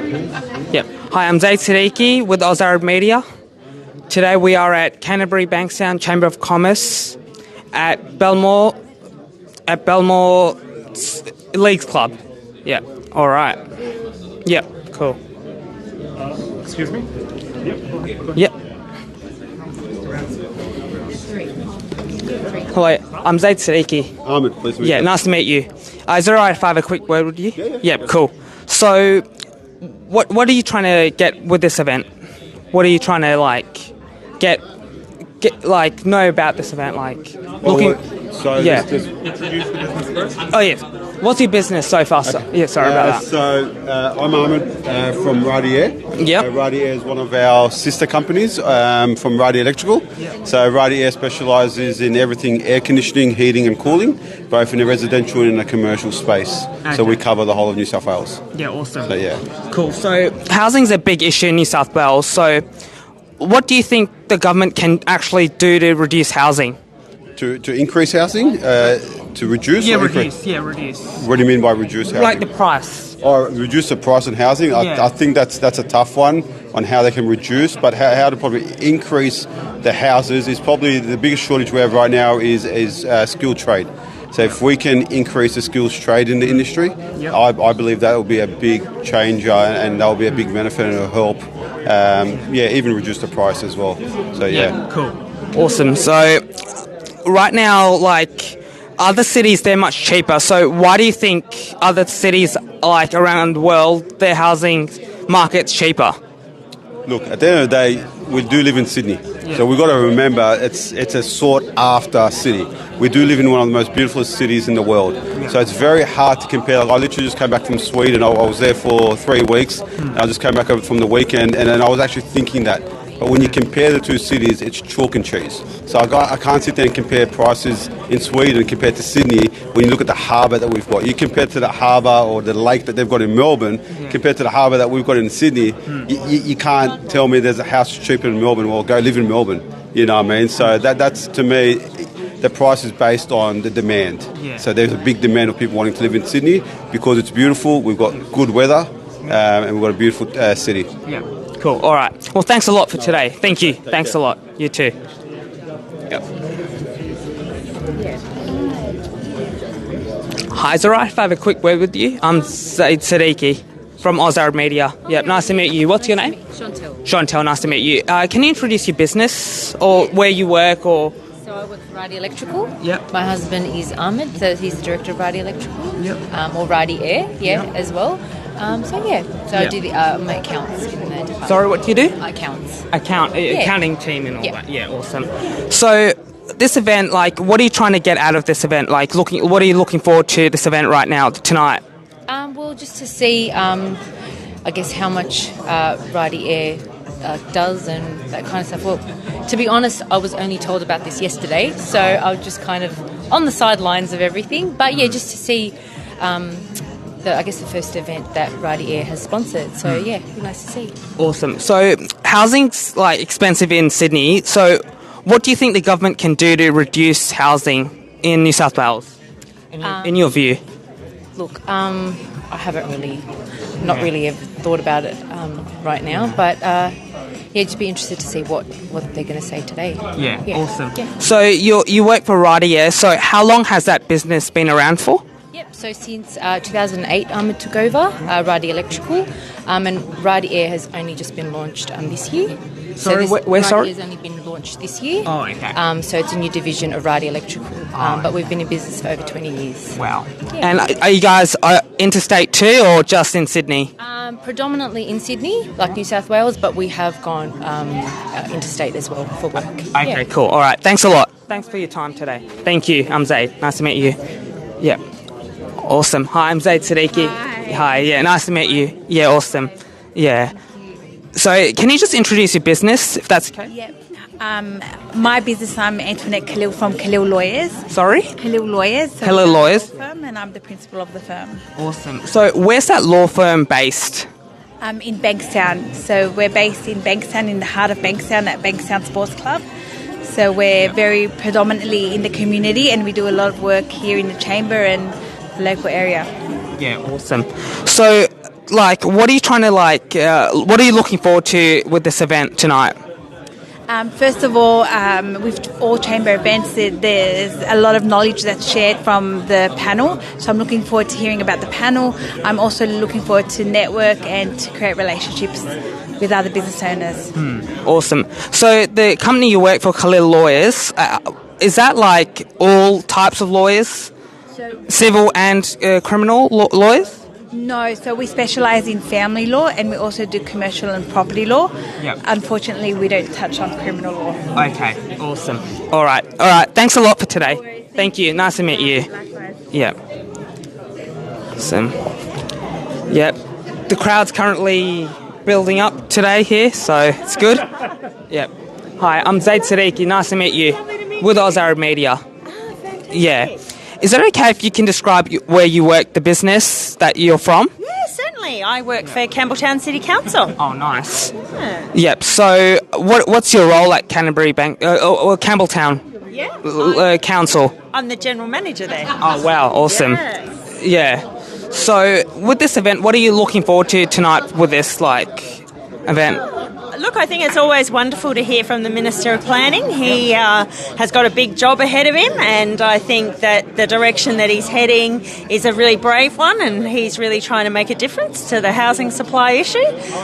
Yep. Hi, I'm Zaid Siddiqui with Ozarab Media. Today we are at Canterbury Bankstown Chamber of Commerce at Belmore Leagues Club. Yeah. All right. Yep. Cool. Excuse me? Yep. Hello, I'm Zaid Siddiqui. Ahmed, pleased to meet you. Yeah, nice to meet you. Is it alright if I have a quick word with you? Yeah. Yep, cool. So, what are you trying to get with this event? What are you trying to get know about this event? Yeah. Introduce the business first. Oh yes. What's your business so far? Okay. Yeah, sorry about that. I'm Ahmed from Radi Air. Yep. Radi Air is one of our sister companies from Radi Electrical. Yep. So Radi Air specialises in everything air conditioning, heating and cooling, both in a residential and in a commercial space. Okay. So we cover the whole of New South Wales. Yeah, awesome. So yeah. Cool. So housing's a big issue in New South Wales. So what do you think the government can actually do to reduce housing? To increase housing? To reduce? Yeah, or reduce. increase? Yeah, reduce. What do you mean by reduce housing? Like the price. Or reduce the price on housing. Yeah. I think that's a tough one on how they can reduce, but how to probably increase the houses is probably the biggest shortage we have right now is skilled trade. So if we can increase the skills trade in the industry, Yep. I believe that will be a big changer and that will be a big benefit and it'll help, even reduce the price as well. So yeah. Cool. Awesome. So right now, other cities, they're much cheaper. So why do you think other cities around the world, their housing market's cheaper? Look, at the end of the day, we do live in Sydney. Yeah. So we've got to remember it's a sought-after city. We do live in one of the most beautiful cities in the world. Yeah. So it's very hard to compare. I literally just came back from Sweden. I was there for 3 weeks. I just came back over from the weekend, and then I was actually thinking that. But when you compare the two cities, it's chalk and cheese. So I can't sit there and compare prices in Sweden compared to Sydney when you look at the harbour that we've got. You compare it to the harbour or the lake that they've got in Melbourne compared to the harbour that we've got in Sydney, you can't tell me there's a house cheaper in Melbourne. Well, go live in Melbourne. You know what I mean? So that's, to me, the price is based on the demand. Yeah. So there's a big demand of people wanting to live in Sydney because it's beautiful, we've got good weather, and we've got a beautiful city. Yeah. Cool. All right. Well, thanks a lot for today. Thank you. Thanks a lot. You too. Yep. Hi, is it alright if I have a quick word with you? I'm Zaid Siddiqui from Ozarab Media. Yep. Nice to meet you. What's your name? Chantel. Nice to meet you. Can you introduce your business or where you work or? So I work for Radi Electrical. Yep. My husband is Ahmed, so he's the director of Radi Electrical. Yep. Or Radi Air, as well. I do my accounts in the department. Sorry, what do you do? Accounts. Accounting team and all that. Yeah, awesome. So this event, what are you trying to get out of this event? What are you looking forward to this event right now, tonight? Well, just to see, I guess, how much Radi Air does and that kind of stuff. Well, to be honest, I was only told about this yesterday, so I was just kind of on the sidelines of everything. But yeah, just to see the first event that Radi Air has sponsored. So yeah, it'd be nice to see. Awesome. So housing's expensive in Sydney. So what do you think the government can do to reduce housing in New South Wales? In your view? Look, I haven't really ever thought about it right now, but just be interested to see what they're going to say today. Yeah. Awesome. Yeah. So you work for Radi Air. So how long has that business been around for? Yep, so since 2008 Ahmed took over Radi Electrical, and Radi Air has only just been launched this year. Sorry, so where, sorry? Radi Air's only been launched this year. Oh, okay. So it's a new division of Radi Electrical, but we've been in business for over 20 years. Wow. Yeah. And are you guys interstate too or just in Sydney? Predominantly in Sydney, like New South Wales, but we have gone interstate as well for work. Okay, cool. All right, thanks a lot. Thanks for your time today. Thank you. I'm Zaid. Nice to meet you. Yeah. Awesome. Hi, I'm Zaid Siddiqui. Hi, yeah, nice to meet you. Yeah, awesome. Yeah. So, can you just introduce your business, if that's okay? Yep. My business, I'm Antoinette Khalil from Khalil Lawyers. Sorry? Khalil Lawyers. So Khalil Lawyers. we're a law firm, and I'm the principal of the firm. Awesome. So, where's that law firm based? In Bankstown. So we're based in Bankstown, in the heart of Bankstown, at Bankstown Sports Club. So we're very predominantly in the community, and we do a lot of work here in the chamber and the local area. Yeah, awesome. So, what are you trying to what are you looking forward to with this event tonight? First of all, with all chamber events, there's a lot of knowledge that's shared from the panel. So I'm looking forward to hearing about the panel. I'm also looking forward to network and to create relationships with other business owners. Awesome. So the company you work for, Khalil Lawyers, is that like all types of lawyers? Civil and criminal lawyers? No, so we specialise in family law and we also do commercial and property law. Yep. Unfortunately, we don't touch on criminal law. Okay, awesome. All right. Thanks a lot for today. Thank you. Nice to meet you. Likewise. Yep. Awesome. Yep. The crowd's currently building up today here, so it's good. Yep. Hi, I'm Zaid Siddiqui. Nice to meet you. With Oz Arab Media. Yeah. Is it okay if you can describe where you work, the business that you're from? Yeah, certainly. I work for Campbelltown City Council. Oh, nice. Yeah. Yep. So, what's your role at Canterbury or Campbelltown Council? I'm the general manager there. Oh, wow. Awesome. Yes. Yeah. So, with this event, what are you looking forward to tonight with this event? Look, I think it's always wonderful to hear from the Minister of Planning. He has got a big job ahead of him, and I think that the direction that he's heading is a really brave one, and he's really trying to make a difference to the housing supply issue.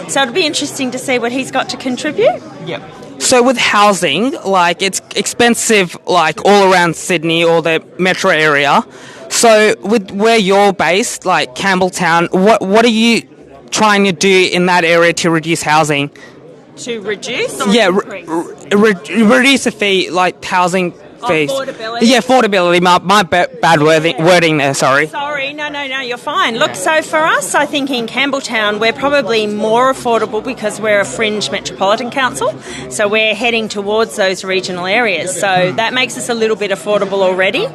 So it'll be interesting to see what he's got to contribute. Yep. So with housing, it's expensive, all around Sydney or the metro area. So with where you're based, Campbelltown, what are you trying to do in that area to reduce housing? To reduce or increase? Reduce the fee, housing fees. Affordability? Yeah, affordability. My bad wording there, sorry. Sorry, no, you're fine. Look, so for us, I think in Campbelltown, we're probably more affordable because we're a fringe metropolitan council. So we're heading towards those regional areas. So that makes us a little bit affordable already.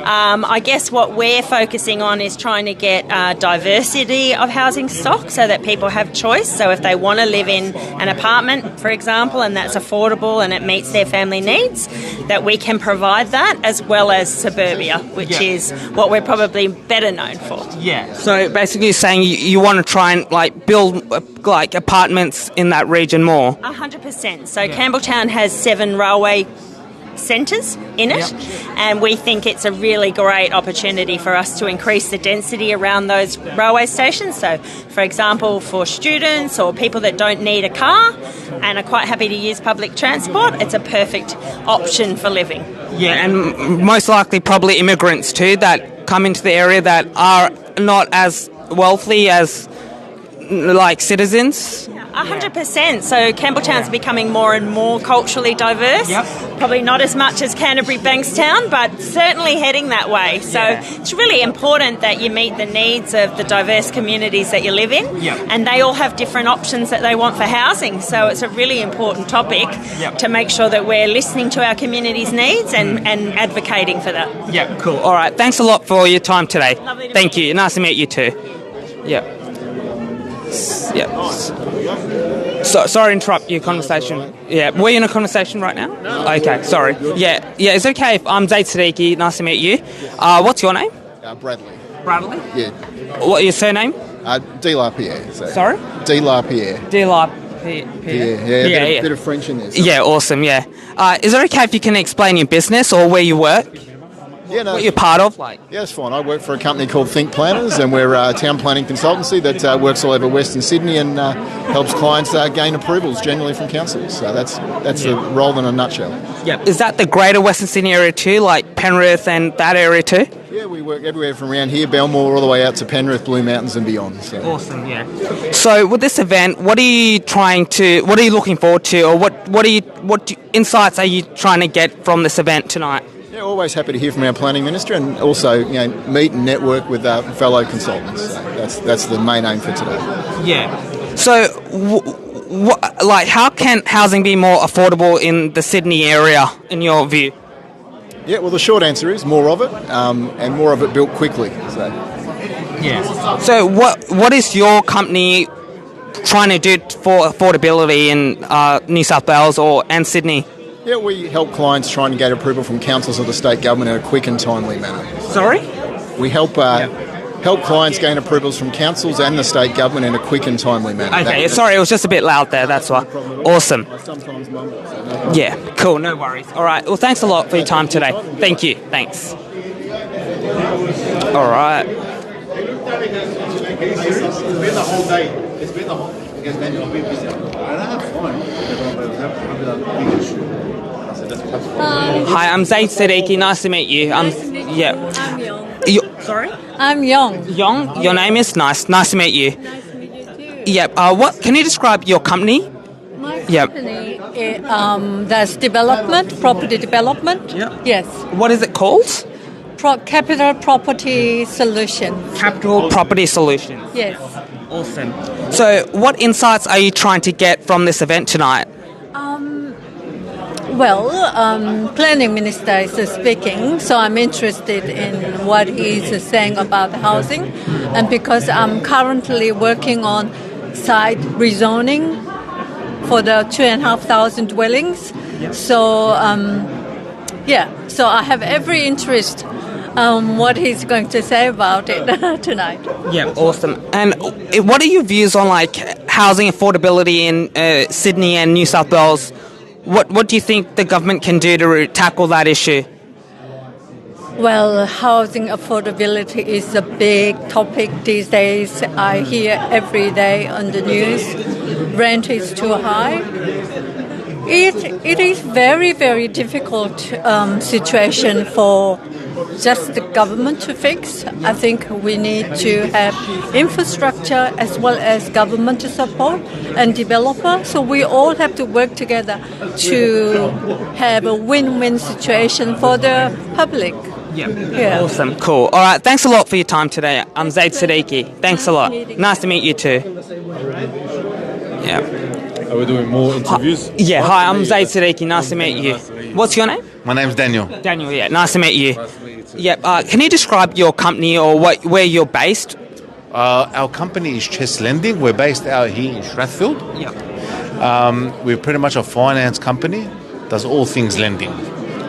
I guess what we're focusing on is trying to get diversity of housing stock so that people have choice. So if they want to live in an apartment, for example, and that's affordable and it meets their family needs, that we can provide that, as well as suburbia, which is what we're probably better known for. Yeah. So basically you're saying you want to try and build apartments in that region more? 100%. So Campbelltown has 7 railway centres in it, and we think it's a really great opportunity for us to increase the density around those railway stations. So, for example, for students or people that don't need a car and are quite happy to use public transport, it's a perfect option for living. Yeah, and most likely probably immigrants too that come into the area that are not as wealthy as citizens. 100%. So Campbelltown's becoming more and more culturally diverse. Yep. Probably not as much as Canterbury Bankstown, but certainly heading that way. So it's really important that you meet the needs of the diverse communities that you live in. Yep. And they all have different options that they want for housing. So it's a really important topic to make sure that we're listening to our community's needs and advocating for that. Yeah, cool. All right. Thanks a lot for your time today. Lovely to Thank meet you. Nice to meet you too. Yeah. Yeah. So, sorry to interrupt your conversation. Yeah, were you in a conversation right now? No. Okay, sorry. Yeah, is it okay if I'm Zaid Siddiqui? Nice to meet you. What's your name? Bradley. Bradley? Yeah. What your surname? De La Pierre. So. Sorry? De La Pierre. De La Pierre. Yeah, a bit of French in there. So. Yeah, awesome, yeah. Is it okay if you can explain your business or where you work? Yeah, no. What you're part of? Yeah, it's fine. I work for a company called Think Planners, and we're a town planning consultancy that works all over Western Sydney and helps clients gain approvals generally from councils. So that's the role in a nutshell. Yeah. Is that the greater Western Sydney area too, like Penrith and that area too? Yeah, we work everywhere from around here, Belmore, all the way out to Penrith, Blue Mountains and beyond. So. Awesome, yeah. So with this event, what are you looking forward to, or what insights are you trying to get from this event tonight? Yeah, always happy to hear from our planning minister, and also meet and network with fellow consultants. So that's the main aim for today. Yeah. So, how can housing be more affordable in the Sydney area, in your view? Yeah, well, the short answer is more of it, and more of it built quickly. So. Yeah. So, what is your company trying to do for affordability in New South Wales and Sydney? Yeah, we help clients try and get approval from councils or the state government in a quick and timely manner. Sorry? We help help clients gain approvals from councils and the state government in a quick and timely manner. Okay, sorry, it was just a bit loud there, that's why. Awesome. Sometimes mumble, so no problem. Yeah, cool, no worries. All right, well, thanks a lot for your time today. Thank you, thanks. All right. It's been the whole day. It's been the whole. Because then you'll be busy. Hi, I'm Zaid Siddiqui. Nice to meet you. Nice to meet you. Yeah. I'm Young. Sorry? I'm Young. Young? Your name is nice. Nice to meet you. Nice to meet you too. Yep. What? Can you describe your company? My Yep. company does development, property development. Yep. Yes. What is it called? Capital Property Solution. Capital Property Solutions. Yes. Awesome. So, what insights are you trying to get from this event tonight? Planning Minister is speaking, so I'm interested in what he's saying about housing. And because I'm currently working on site rezoning for the 2,500 dwellings, so so I have every interest what he's going to say about it tonight. Yeah, awesome. And what are your views on like housing affordability in Sydney and New South Wales? What do you think the government can do to tackle that issue? Well, housing affordability is a big topic these days. I hear every day on the news, rent is too high. It is very, very difficult situation for just the government to fix. I think we need to have infrastructure as well as government support and developer. So we all have to work together to have a win-win situation for the public. Yeah. Awesome. Cool. All right. Thanks a lot for your time today. I'm Zaid Siddiqui. Thanks a lot. Nice to meet you too. Yeah. Are we doing more interviews? Yeah. Hi, I'm Zaid Siddiqui. Nice to meet you. What's your name? My name's Daniel. Daniel. Yeah. Nice to meet you. Yeah. Can you describe your company or where you're based? Our company is Chess Lending. We're based out here in Strathfield. Yeah. We're pretty much a finance company. Does all things lending.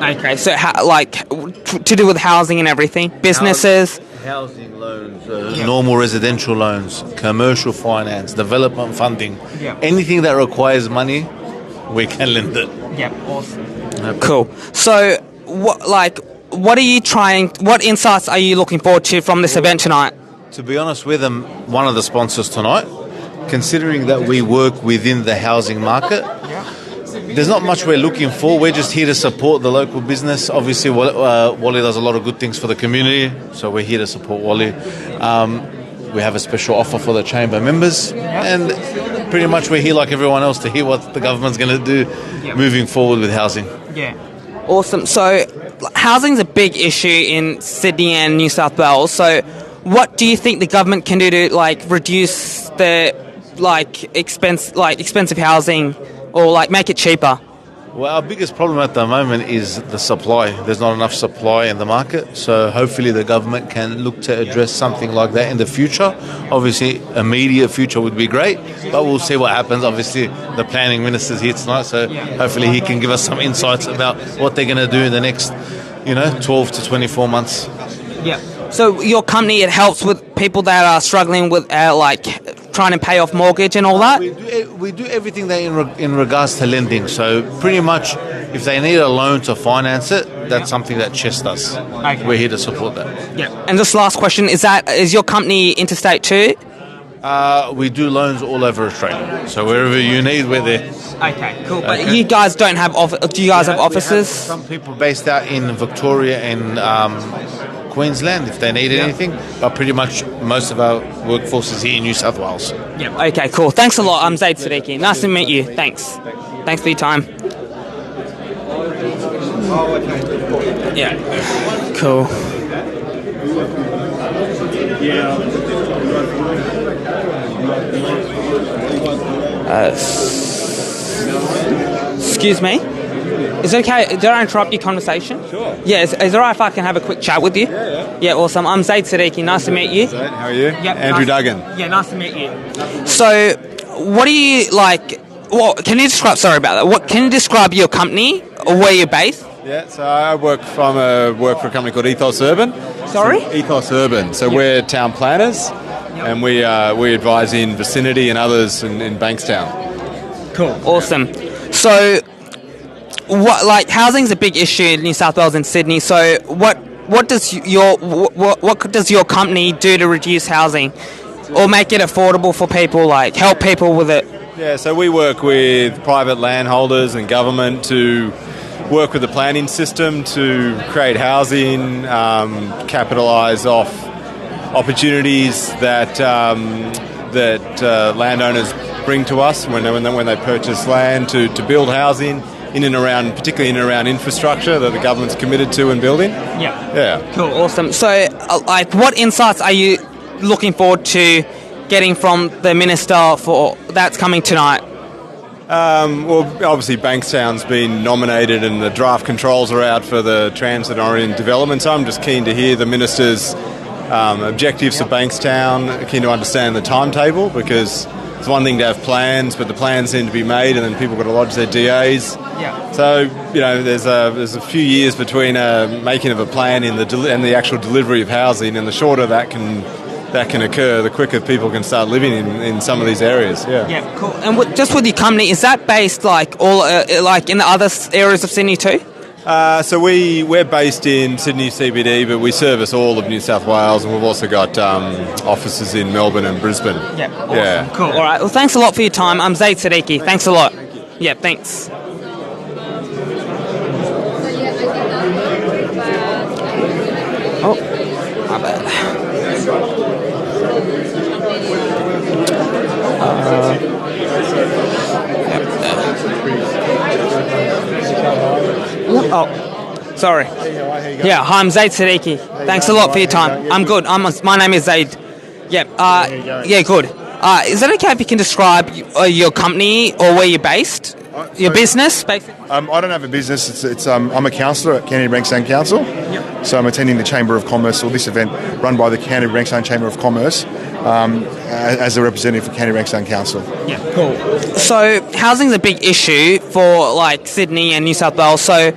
Okay. So, to do with housing and everything, businesses. Housing loans, normal residential loans, commercial finance, development funding. Yeah. Anything that requires money, we can lend it. Yeah. Awesome. Cool. So, what insights are you looking forward to from this event tonight? To be honest with them, one of the sponsors tonight, considering that we work within the housing market, there's not much we're looking for. We're just here to support the local business. Obviously, Wally does a lot of good things for the community, so we're here to support Wally. We have a special offer for the chamber members, and pretty much we're here like everyone else to hear what the government's going to do moving forward with housing. Yeah. Awesome. So, housing's a big issue in Sydney and New South Wales. So, what do you think the government can do to reduce the expensive housing or make it cheaper? Well, our biggest problem at the moment is the supply. There's not enough supply in the market, so hopefully the government can look to address something like that in the future. Obviously, immediate future would be great, but we'll see what happens. Obviously, the planning minister's here tonight, so hopefully he can give us some insights about what they're going to do in the next, 12 to 24 months. Yeah. So your company, it helps with people that are struggling with trying to pay off mortgage and all that? We do everything that in regards to lending. So pretty much if they need a loan to finance it, that's something that Chess does. Okay. We're here to support that. Yeah. And just last question, is your company interstate too? We do loans all over Australia. So wherever you need, we're there. Okay, cool. But you guys don't have do you guys have offices? Some people based out in Victoria and Queensland if they need anything, but pretty much most of our workforce is here in New South Wales. Yeah. Okay, cool. Thanks a lot. I'm Zaid Siddiqui. Nice to meet you. Thanks. Thanks for your time. Yeah. Cool. Excuse me? Is it okay? Did I interrupt your conversation? Sure. Yeah, is it alright if I can have a quick chat with you? Yeah, awesome. I'm Zaid Siddiqui. Nice to meet you. Zaid, how are you? Yep, Andrew Duggan. Yeah, nice to meet you. So, what do you like? Well, can you describe? Sorry about that. Can you describe your company or where you're based? Yeah, so I work for a company called Ethos Urban. Sorry? Ethos Urban. So we're town planners, and we advise in Vicinity and others in Bankstown. Cool. Awesome. So, housing's a big issue in New South Wales and Sydney. So, what does your company do to reduce housing, or make it affordable for people? Like help people with it. Yeah, so we work with private landholders and government to work with the planning system to create housing, capitalise off opportunities that landowners bring to us when they purchase land to build housing particularly in and around infrastructure that the government's committed to and building. Yeah. Cool. Awesome. So, what insights are you looking forward to getting from the minister for that's coming tonight? Well, obviously Bankstown's been nominated and the draft controls are out for the transit-oriented development, so I'm just keen to hear the Minister's objectives for Bankstown, keen to understand the timetable, because it's one thing to have plans, but the plans need to be made and then people got to lodge their DAs. Yeah. So, there's a few years between making of a plan and the actual delivery of housing, and the shorter that can occur, the quicker people can start living in some of these areas. Yeah, cool. And just with your company, is that based all in the other areas of Sydney too? So we're based in Sydney CBD, but we service all of New South Wales, and we've also got offices in Melbourne and Brisbane. Yeah, awesome. Yeah. Cool. All right. Well, thanks a lot for your time. I'm Zaid Siddiqui. Thanks a lot. Yeah, thanks. Oh, my bad. Oh, sorry. Yeah, hi, I'm Zaid Siddiqui. Thanks a lot for your time. I'm good. My name is Zaid. Yeah. Yeah, good. Is it okay if you can describe your company or where you're based? Your business, basically? I don't have a business. I'm a councillor at Canterbury Bankstown Council. Yep. So I'm attending the Chamber of Commerce, or this event run by the Canterbury Bankstown Chamber of Commerce, as a representative for Canterbury Bankstown Council. Yeah, cool. So housing's a big issue for Sydney and New South Wales. So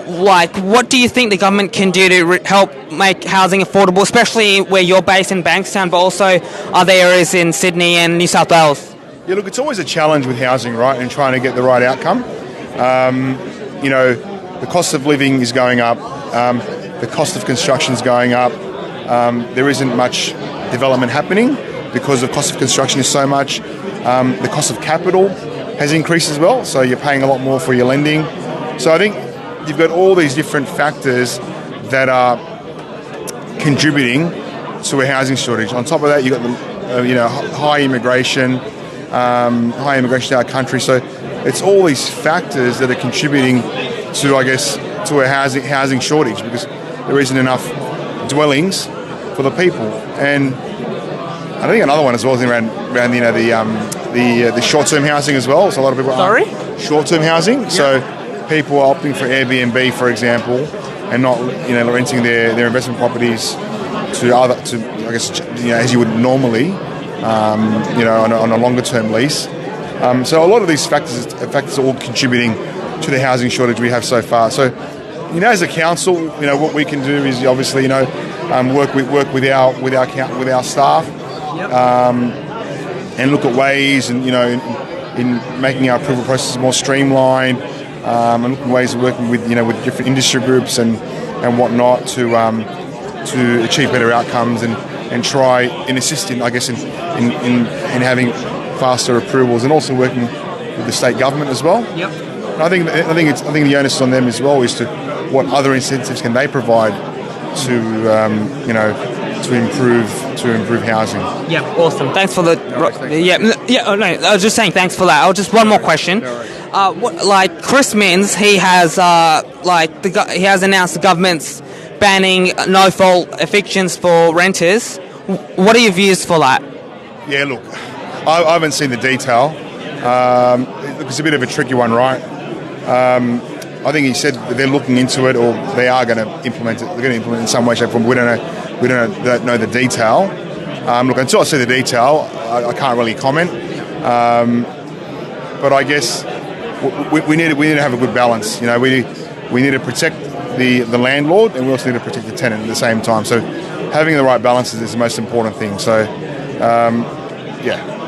what do you think the government can do to help make housing affordable, especially where you're based in Bankstown, but also other areas in Sydney and New South Wales? Yeah, look, it's always a challenge with housing, right, and trying to get the right outcome. The cost of living is going up, the cost of construction is going up, there isn't much development happening because the cost of construction is so much. The cost of capital has increased as well, so you're paying a lot more for your lending. So I think you've got all these different factors that are contributing to a housing shortage. On top of that, you've got the high immigration to our country. So it's all these factors that are contributing to, I guess, to a housing shortage, because there isn't enough dwellings for the people. And I think another one as well is around the short-term housing as well. So a lot of people are short-term housing. Yeah. So people are opting for Airbnb, for example, and not renting their investment properties to I guess as you would normally. On a longer-term lease. So a lot of these factors are all contributing to the housing shortage we have so far. So, as a council, what we can do is obviously, work with our staff, and look at ways and in making our approval process more streamlined, and looking at ways of working with with different industry groups and whatnot to achieve better outcomes and try and assist in having faster approvals, and also working with the state government as well. Yep. And I think the onus is on them as well, is to what other incentives can they provide to improve housing. Yeah, awesome. Thanks for the. Oh, no, I was just saying thanks for that. Just one more question. Chris Minns, he has he has announced the government's banning no-fault evictions for renters. What are your views for that? Yeah, look, I haven't seen the detail. It's a bit of a tricky one, right? I think he said that they're looking into it, or they are going to implement it. They're going to implement it in some way, shape, or form. We don't know the detail. Look, until I see the detail, I can't really comment. But I guess we need to have a good balance. We we need to protect the landlord, and we also need to protect the tenant at the same time. So having the right balances is the most important thing. So,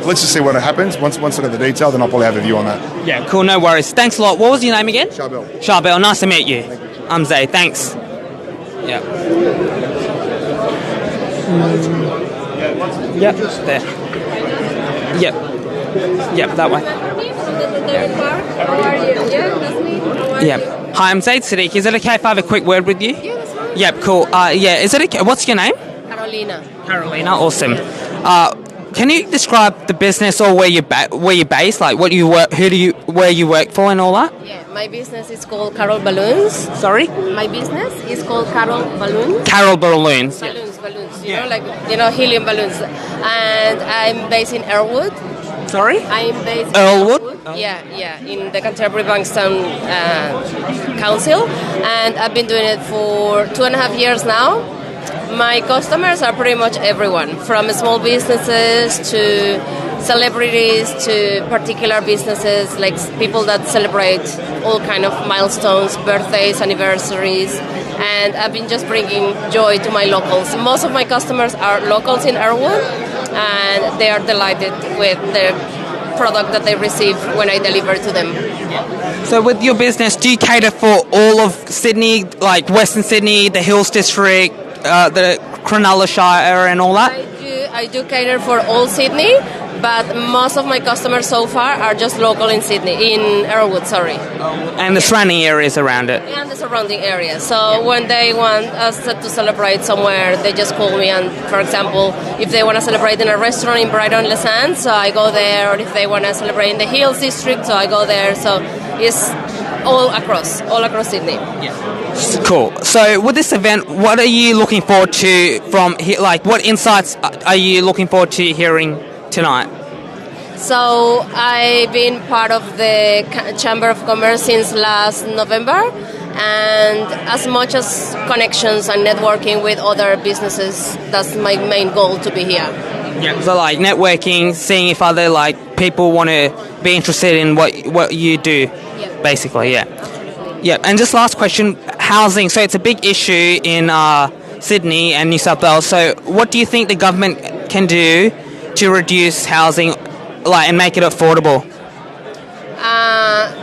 let's just see what happens. Once I get the detail, then I'll probably have a view on that. Yeah, cool, no worries. Thanks a lot. What was your name again? Charbel. Charbel, nice to meet you. I'm Zay, thanks. Yeah. Yep, there. Yep, that way. Yep. Hi, I'm Zaid Sadiq. Is it okay if I have a quick word with you? Yeah, that's fine. Yep, cool. Is it okay? What's your name? Carolina. Carolina, awesome. Can you describe the business or where you're based, like what you work, where you work for, and all that? Yeah, my business is called Carol Balloons. Sorry? My business is called Carol Balloons. Carol Balloons. Balloons. You know, like helium balloons. And I'm based in Earlwood. Sorry? I'm based in Earlwood? Yeah, in the Canterbury Bankstown Council, and I've been doing it for 2.5 years now. My customers are pretty much everyone, from small businesses to celebrities to particular businesses, like people that celebrate all kind of milestones, birthdays, anniversaries, and I've been just bringing joy to my locals. Most of my customers are locals in Earlwood, and they are delighted with the product that they receive when I deliver to them. So with your business, do you cater for all of Sydney, like Western Sydney, the Hills District, the Cronulla Shire and all that? I do cater for all Sydney, but most of my customers so far are just local in Sydney, in Earlwood, sorry. And the surrounding areas around it? And the surrounding area. So when they want us to celebrate somewhere, they just call me, and for example, if they want to celebrate in a restaurant in Brighton Les Sands, so I go there, or if they want to celebrate in the Hills District, so I go there. So it's all across Sydney. Yeah. Cool. So with this event, what are you looking forward to from here? Like, what insights are you looking forward to hearing tonight? So I've been part of the Chamber of Commerce since last November, and as much as connections and networking with other businesses, that's my main goal to be here. Yeah. So like networking, seeing if other like people want to be interested in what you do, basically. Yeah. And just last question, housing. So it's a big issue in Sydney and New South Wales. So what do you think the government can do to reduce housing, like, and make it affordable?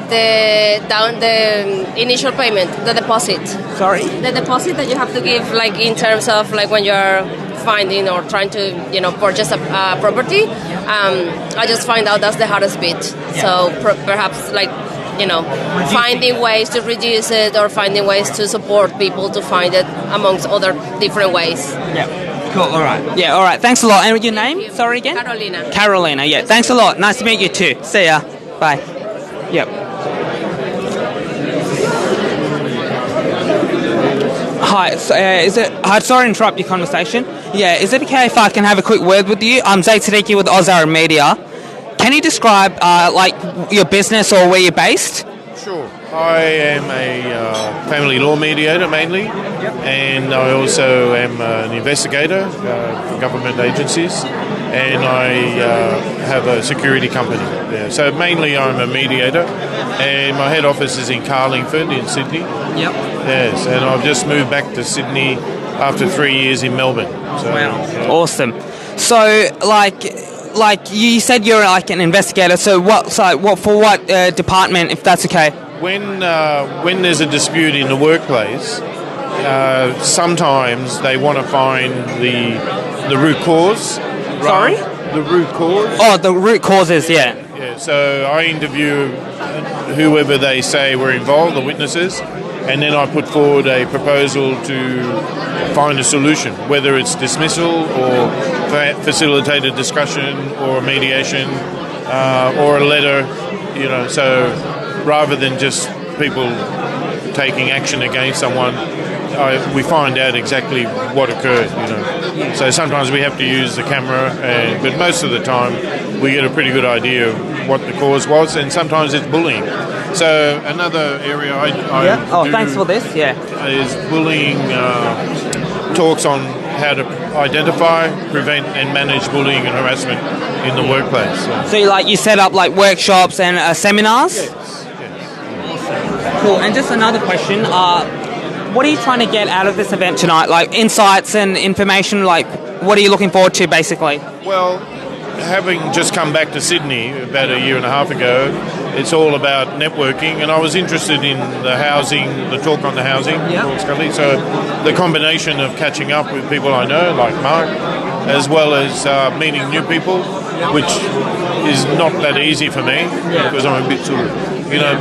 The initial payment, the deposit. Sorry? The deposit that you have to give, like in terms of like when you're finding or trying to purchase a property. I just find out that's the hardest bit. So perhaps like finding ways to reduce it or finding ways to support people to find it amongst other different ways. Yeah. Cool. All right. Yeah. All right. Thanks a lot. And your name? Sorry again? Carolina. Carolina. Yeah. Thanks a lot. Nice to meet you too. See ya. Bye. Yep. Hi. So, sorry to interrupt your conversation. Yeah. Is it okay if I can have a quick word with you? I'm Zaid Sadiqi with Ozara Media. Can you describe like your business or where you're based? Sure. I am a family law mediator mainly, and I also am an investigator for government agencies, and I have a security company there. So mainly I'm a mediator, and my head office is in Carlingford in Sydney. Yep. Yes, and I've just moved back to Sydney after 3 years in Melbourne. So, wow. Yeah. Awesome. So like you said you're like an investigator, so what department, if that's okay? When there's a dispute in the workplace, sometimes they want to find the root cause. Sorry? The root cause. Oh, the root causes, yeah. Yeah, so I interview whoever they say were involved, the witnesses, and then I put forward a proposal to find a solution, whether it's dismissal or facilitated discussion or mediation or a letter, so rather than just people taking action against someone, we find out exactly what occurred, So sometimes we have to use the camera, but most of the time we get a pretty good idea of what the cause was, and sometimes it's bullying. So another area I do thanks for this. Yeah, is bullying talks on how to identify, prevent, and manage bullying and harassment in the workplace. So you set up like workshops and seminars. Yes. cool. And just another question. What are you trying to get out of this event tonight? Like insights and information, like what are you looking forward to basically? Well, having just come back to Sydney about a year and a half ago, it's all about networking, and I was interested in the housing, the talk on the housing, Paul Scully. So the combination of catching up with people I know, like Mark, as well as meeting new people, which is not that easy for me because I'm a bit sort of,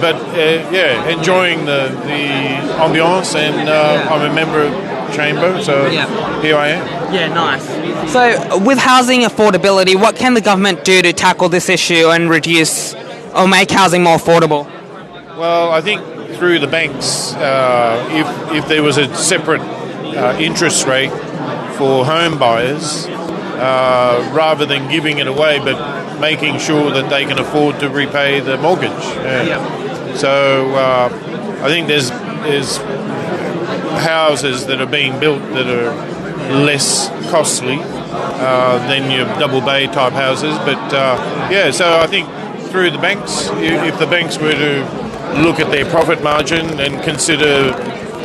but enjoying the ambiance, and I'm a member of Chamber, so here I am. Yeah, nice. So with housing affordability, what can the government do to tackle this issue and reduce or make housing more affordable? Well, I think through the banks, if there was a separate interest rate for home buyers, rather than giving it away, but making sure that they can afford to repay the mortgage. So I think there's houses that are being built that are less costly than your double bay type houses. But so I think through the banks, if the banks were to look at their profit margin and consider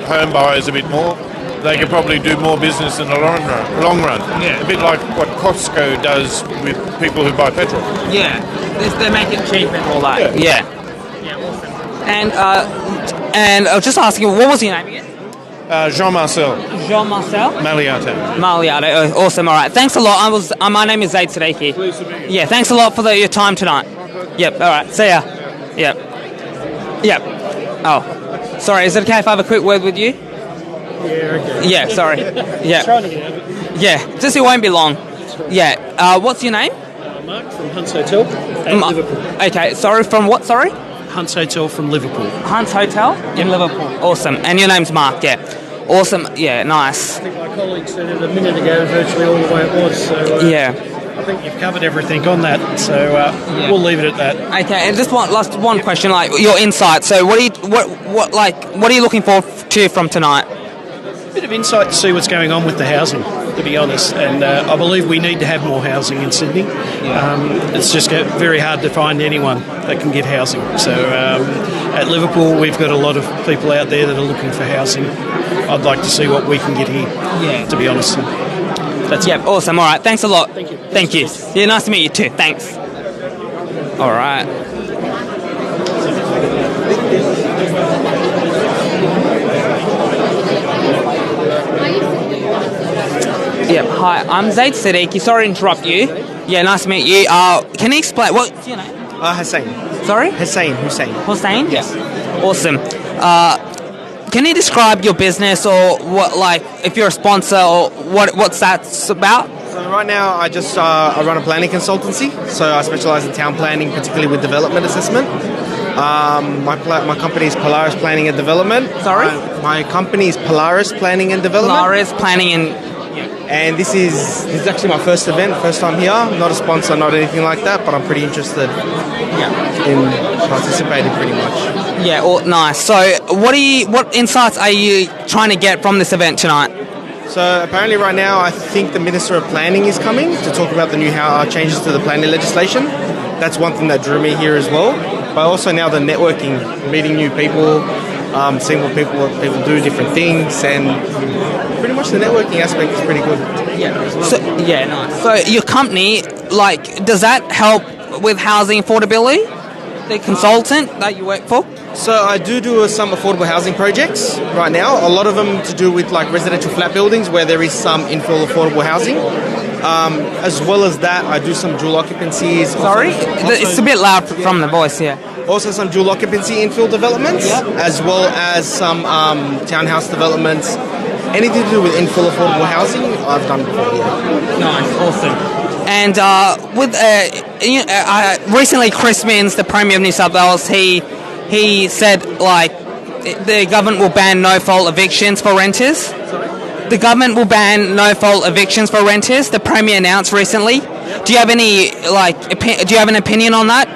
home buyers a bit more, they could probably do more business in the long run. Yeah. A bit like what Costco does with people who buy petrol. Yeah, they make it cheap and all that. Yeah, awesome. And I was just asking, what was your name again? Jean-Marcel. Jean-Marcel? Maliato. Awesome, all right. Thanks a lot. My name is Zaid Sadeki. Pleased to meet you. Yeah, thanks a lot for your time tonight. Yep, all right. See ya. Yep. Oh, sorry, is it okay if I have a quick word with you? Yeah, okay. Yeah, sorry. Yeah. Trying to get out. Yeah, just it won't be long. Yeah. What's your name? Mark from Hunt's Hotel in Liverpool. Okay, sorry, from what, sorry? Hunt's Hotel from Liverpool. Hunt's Hotel in Liverpool. Awesome. And your name's Mark, Awesome. Yeah, nice. I think my colleague said it a minute ago, virtually all the way it was. So I think you've covered everything on that. So we'll leave it at that. Okay, and just last one question, like your insight. So what are you looking forward to from tonight? A bit of insight to see what's going on with the housing, to be honest. And I believe we need to have more housing in Sydney. It's just very hard to find anyone that can get housing. So at Liverpool, we've got a lot of people out there that are looking for housing. I'd like to see what we can get here, to be honest. That's it. Awesome. All right. Thanks a lot. Thank you. Thank you. Yeah, nice to meet you too. Thanks. All right. Hi, I'm Zaid Sadeki. Sorry to interrupt you. Yeah, nice to meet you. Can you explain, what's your name? Hussein. Sorry? Hussein. Hussein? Yes. Awesome. Can you describe your business or what, like, if you're a sponsor or what's that about? So right now I run a planning consultancy. So I specialise in town planning, particularly with development assessment. My company is Polaris Planning and Development. Sorry? My company is Polaris Planning and Development. Polaris Planning and... And this is actually my first event, first time here. I'm not a sponsor, not anything like that, but I'm pretty interested in participating pretty much. Yeah, nice. So what insights are you trying to get from this event tonight? So apparently right now I think the Minister of Planning is coming to talk about the new changes to the planning legislation. That's one thing that drew me here as well. But also now the networking, meeting new people, seeing what people do, different things, and pretty much the networking aspect is pretty good. Nice. So your company, like, does that help with housing affordability? The consultant that you work for? So I do some affordable housing projects right now. A lot of them to do with like residential flat buildings where there is some infill affordable housing. As well as that, I do some dual occupancies. Sorry? It's a bit loud from the voice, Also some dual occupancy infill developments, as well as some townhouse developments. Anything to do with infill affordable housing, I've done before. Nice, awesome. And recently Chris Minns, the Premier of New South Wales, he said, like, the government will ban no-fault evictions for renters. Sorry? The government will ban no-fault evictions for renters. The Premier announced recently. Do you have any, do you have an opinion on that?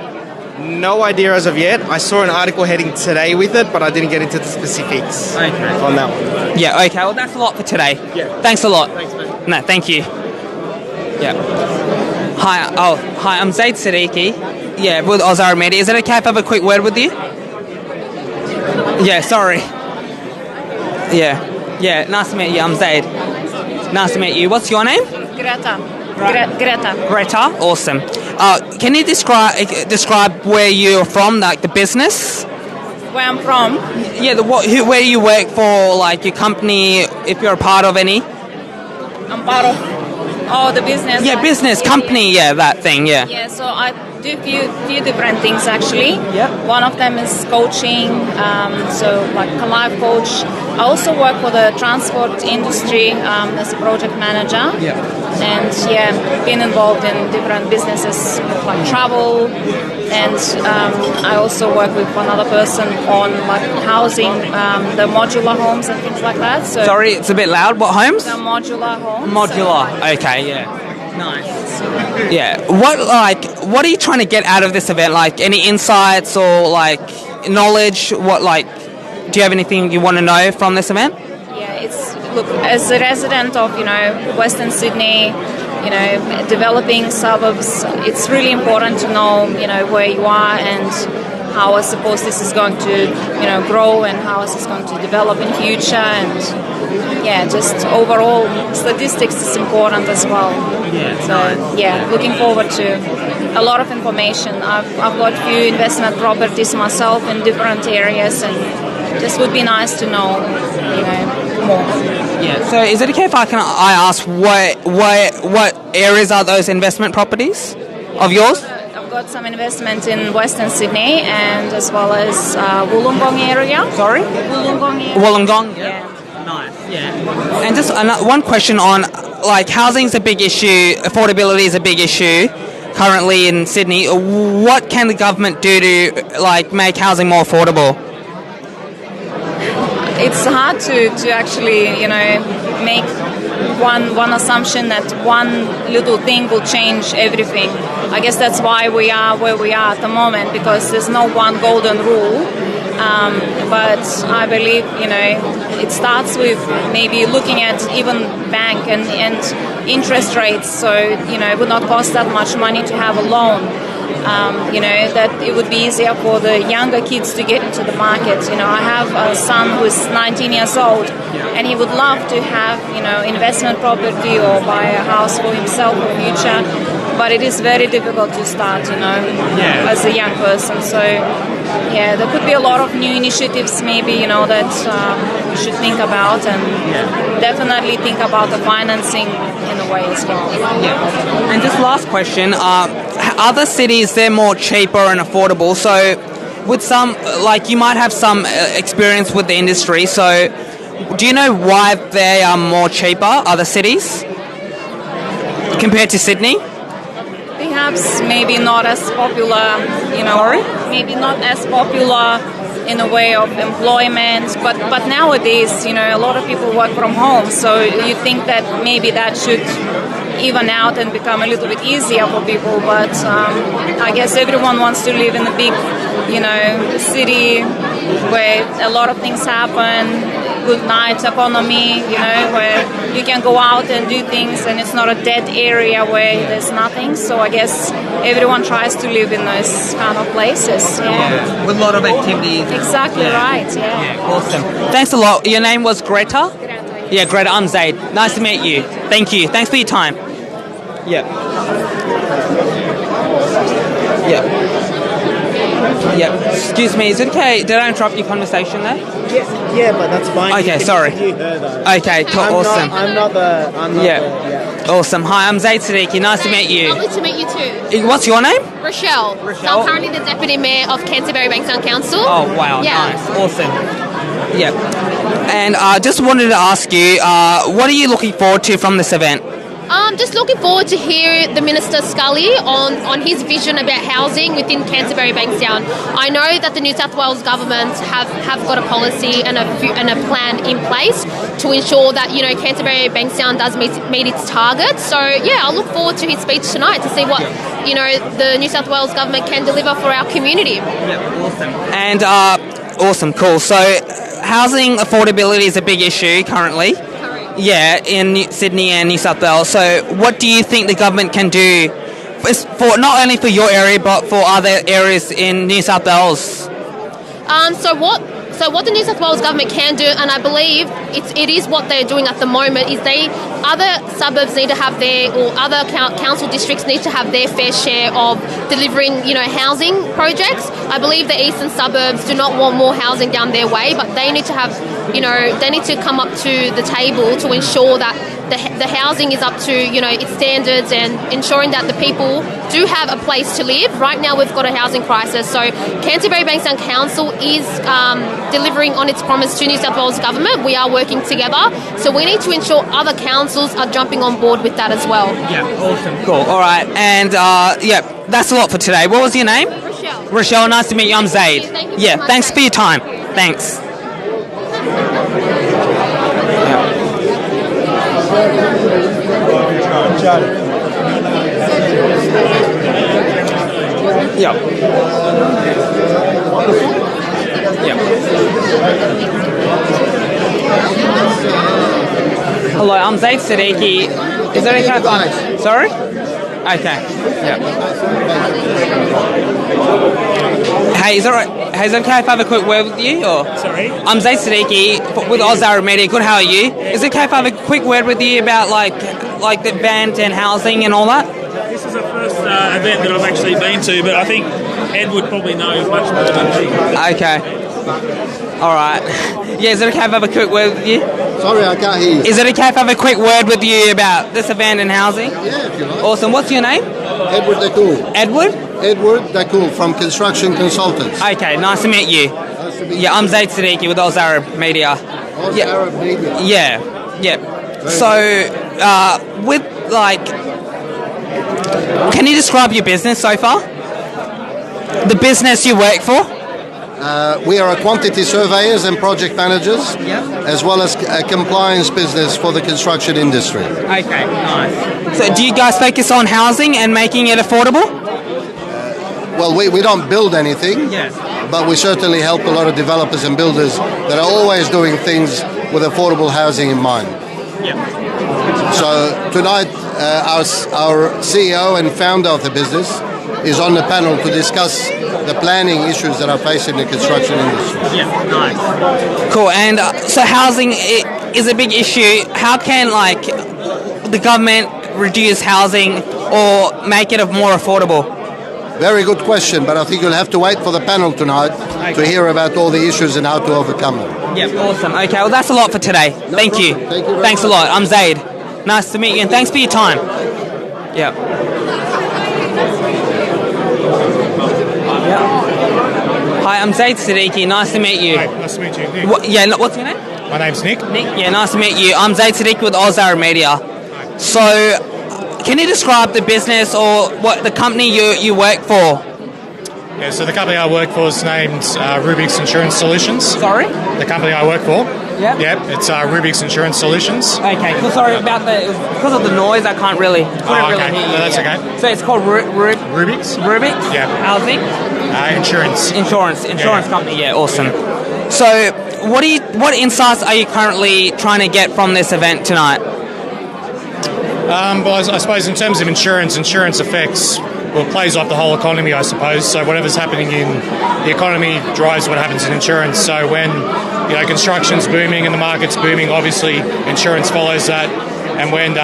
No idea as of yet. I saw an article heading today with it, but I didn't get into the specifics on that one. Yeah, okay. Well, that's a lot for today. Yeah. Thanks a lot. Thanks, mate. No, thank you. Yeah. Hi, I'm Zaid Sadeki. Yeah, with Ozara Media. Is it okay if I have a quick word with you? Yeah, sorry. Yeah. Yeah, nice to meet you. I'm Zaid. Nice to meet you. What's your name? Greta. Greta. Greta. Awesome. Can you describe where you're from, like the business? Where I'm from? Yeah, where you work for, like your company, if you're a part of any? I'm part of the business. Yeah, business, company, yeah, that thing, yeah. Yeah, so I do few different things actually. Yep. One of them is coaching, so like a life coach. I also work for the transport industry as a project manager. Yeah. And been involved in different businesses like travel, and I also work with another person on like housing, the modular homes and things like that. So Sorry, it's a bit loud. What homes? The modular homes. Modular. Okay, yeah. Nice. Yeah. What are you trying to get out of this event? Like any insights or like knowledge? Do you have anything you want to know from this event? Look, as a resident of, Western Sydney, developing suburbs, it's really important to know, where you are and how I suppose this is going to, grow and how this is going to develop in future. And, just overall statistics is important as well. Looking forward to a lot of information. I've got a few investment properties myself in different areas, and just would be nice to know, more. Yeah. So is it okay if I ask what areas are those investment properties of yours? I've got some investment in Western Sydney and as well as Wollongong area. Sorry? Wollongong area. Wollongong? Yeah. Nice. Yeah. And just one question on like housing's a big issue, affordability is a big issue currently in Sydney. What can the government do to like make housing more affordable? It's hard to actually, make one assumption that one little thing will change everything. I guess that's why we are where we are at the moment, because there's no one golden rule. But I believe, it starts with maybe looking at even bank and interest rates. So, it would not cost that much money to have a loan. That it would be easier for the younger kids to get into the market. I have a son who's 19 years old, and he would love to have, investment property or buy a house for himself in the future, but it is very difficult to start, as a young person. So, there could be a lot of new initiatives maybe, that we should think about, and definitely think about the financing in a way as well. Yeah. And just last question, other cities, they're more cheaper and affordable, so with some, like you might have some experience with the industry, so do you know why they are more cheaper, other cities, compared to Sydney? Perhaps maybe not as popular, maybe not as popular in a way of employment, but nowadays, a lot of people work from home, so you think that maybe that should even out and become a little bit easier for people, but I guess everyone wants to live in a big, city where a lot of things happen, good night economy, where you can go out and do things and it's not a dead area where there's nothing. So I guess everyone tries to live in those kind of places. Yeah. With a lot of activities. Exactly right, yeah. Awesome. Thanks a lot. Your name was Greta? Yeah, Greta, I'm Zaid. Nice to meet you. Thank you. Thanks for your time. Yeah. Excuse me, is it okay? Did I interrupt your conversation there? Yeah, but that's fine. Okay, sorry. Okay, cool, awesome. I'm not the. Awesome. Hi, I'm Zaid Siddiqui. Nice to meet you. Lovely to meet you too. What's your name? Rochelle. So I'm currently the Deputy Mayor of Canterbury Bankstown Council. Oh, wow, nice. Awesome. Yeah. And I just wanted to ask you, what are you looking forward to from this event? Just looking forward to hear the Minister Scully on his vision about housing within Canterbury Bankstown. I know that the New South Wales government have got a policy and a plan in place to ensure that Canterbury Bankstown does meet its targets. So I look forward to his speech tonight to see what the New South Wales government can deliver for our community. Yeah, awesome. And awesome, cool. So housing affordability is a big issue currently. Yeah, in Sydney and New South Wales. So what do you think the government can do for not only for your area but for other areas in New South Wales? So what the New South Wales government can do, and I believe it is what they're doing at the moment, is other suburbs need to have or other council districts need to have their fair share of delivering, housing projects. I believe the eastern suburbs do not want more housing down their way, but they need to have, they need to come up to the table to ensure that the housing is up to, its standards and ensuring that the people do have a place to live. Right now we've got a housing crisis, so Canterbury Bankstown Council is delivering on its promise to New South Wales government. We are working together, so we need to ensure other councils are jumping on board with that as well. Yeah, awesome. Cool. All right, and that's a lot for today. What was your name? Rochelle. Rochelle, nice to meet you. I'm Zaid. Thank you so much. Thanks for your time. Thanks. Yeah. Hello, I'm Zaid Siddiqui. Is that okay if I'm... Sorry? Okay. Yeah. Hey, is it okay if I have a quick word with you? Or? Sorry? I'm Zaid Siddiqui with Oz Arab Media. Good, how are you? Is it okay if I have a quick word with you about like the event and housing and all that? This is the first event that I've actually been to, but I think Ed would probably know much more than me. Okay. All right. Yeah, is it okay if I have a quick word with you? Sorry, I can't hear you. Is it okay if I have a quick word with you about this event and housing? Yeah, if you like. Awesome. What's your name? Edward Dacoul. Edward? Edward Dacoul from Construction Consultants. Okay, nice to meet you. Nice to meet you. Yeah, I'm Zaid Siddiqui with Oz Arab Media. Oz Arab Media. Yeah. So, can you describe your business so far? The business you work for? We are a quantity surveyors and project managers, as well as a compliance business for the construction industry. Okay, nice. So do you guys focus on housing and making it affordable? Well, we don't build anything, but we certainly help a lot of developers and builders that are always doing things with affordable housing in mind. So tonight, our CEO and founder of the business is on the panel to discuss the planning issues that are facing the construction industry. Yeah, nice. Cool. And so housing is a big issue. How can the government reduce housing or make it more affordable? Very good question, but I think you'll have to wait for the panel tonight to hear about all the issues and how to overcome them. Yeah, awesome. Okay, well that's a lot for today. Thank you. Thank you very Thanks much. a lot. I'm Zaid. Nice to meet you and thanks for your time. Yeah. Hi, I'm Zaid Siddiqui. Nice to meet you. Hi, nice to meet you, Nick. What's your name? My name's Nick. Nick, yeah, nice to meet you. I'm Zaid Siddiqui with Oz Arab Media. So, can you describe the business or what the company you work for? Yeah, so the company I work for is named Rubik's Insurance Solutions. Sorry? The company I work for. Yep. Yep, it's Rubik's Insurance Solutions. Okay, cool. Sorry about because of the noise. I couldn't really hear you. No, that's okay. So it's called Rubik's. Rubik's. Yeah. Housing. Insurance company. Yeah, awesome. So, what insights are you currently trying to get from this event tonight? Well, I suppose in terms of insurance affects, plays off the whole economy, I suppose. So whatever's happening in the economy drives what happens in insurance. So when construction's booming and the market's booming, obviously insurance follows that. And when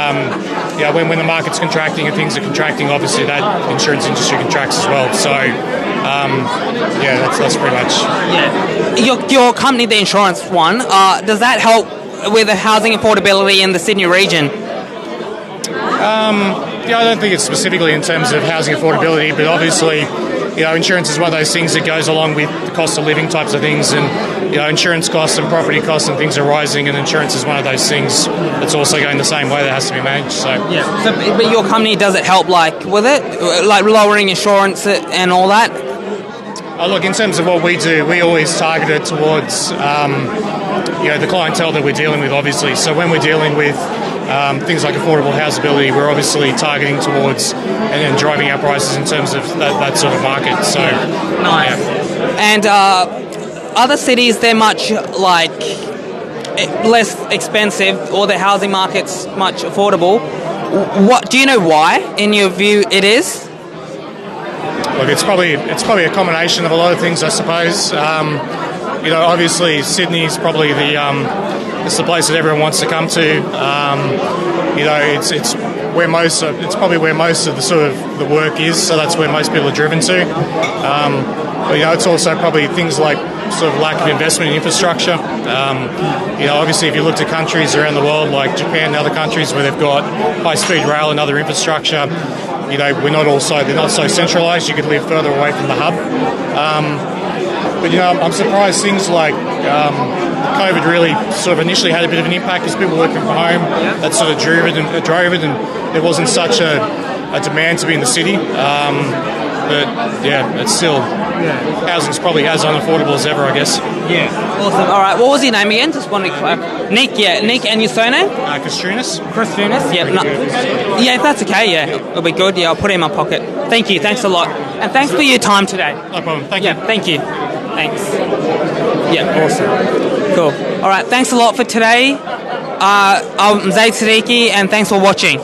when the market's contracting and things are contracting, obviously that insurance industry contracts as well. So that's pretty much. Yeah. Your company, the insurance one, does that help with the housing affordability in the Sydney region? I don't think it's specifically in terms of housing affordability, but obviously, insurance is one of those things that goes along with the cost of living types of things, and insurance costs and property costs and things are rising, and insurance is one of those things that's also going the same way that has to be managed. So but your company, does it help with it, like lowering insurance and all that? Oh, look, in terms of what we do, we always target it towards the clientele that we're dealing with, obviously. So when we're dealing with things like affordable housability, we're obviously targeting towards and driving our prices in terms of that sort of market. So, nice. And other cities, they're much less expensive, or the housing market's much affordable. What do you know why, in your view, it is? Look, it's probably a combination of a lot of things, I suppose. obviously Sydney's probably it's the place that everyone wants to come to. It's probably where most of the sort of the work is, so that's where most people are driven to. But it's also probably things like sort of lack of investment in infrastructure. Obviously if you look to countries around the world like Japan and other countries where they've got high-speed rail and other infrastructure, they're not so centralised. You could live further away from the hub. But I'm surprised things like COVID really sort of initially had a bit of an impact as people working from home. That sort of drove it, and there wasn't such a demand to be in the city. But it's still housing's probably as unaffordable as ever, I guess. Yeah, awesome. All right, what was your name again? Just wanted to Nick. Yeah, Nick, and your surname? Kastrunas. Yeah, if that's okay. Yeah, it'll be good. Yeah, I'll put it in my pocket. Thank you. Thanks a lot, and thanks for your time today. No problem. Thank you. Thank you. Thanks. Yeah, awesome. Cool. All right, thanks a lot for today. I'm Zaid Siddiqui, and thanks for watching.